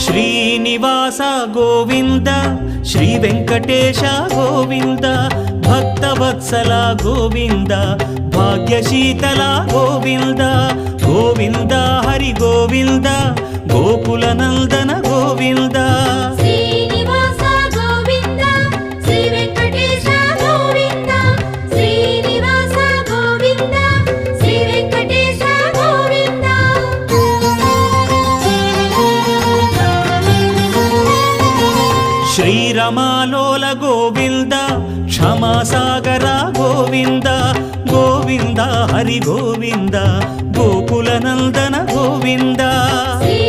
Srinivasa Govinda Shri Venkatesha Govinda Bhaktavatsala Govinda భాగ్యశీతల Govinda Govinda Hari Govinda Gokula Nandana Govinda Srinivasa Govinda Shri Venkatesha Govinda Srinivasa Govinda Shri Venkatesha Govinda శ్రీరమాలోల Govinda క్షమాసాగర Govinda Govinda Hari Govinda Gokula Nandana Govinda Shri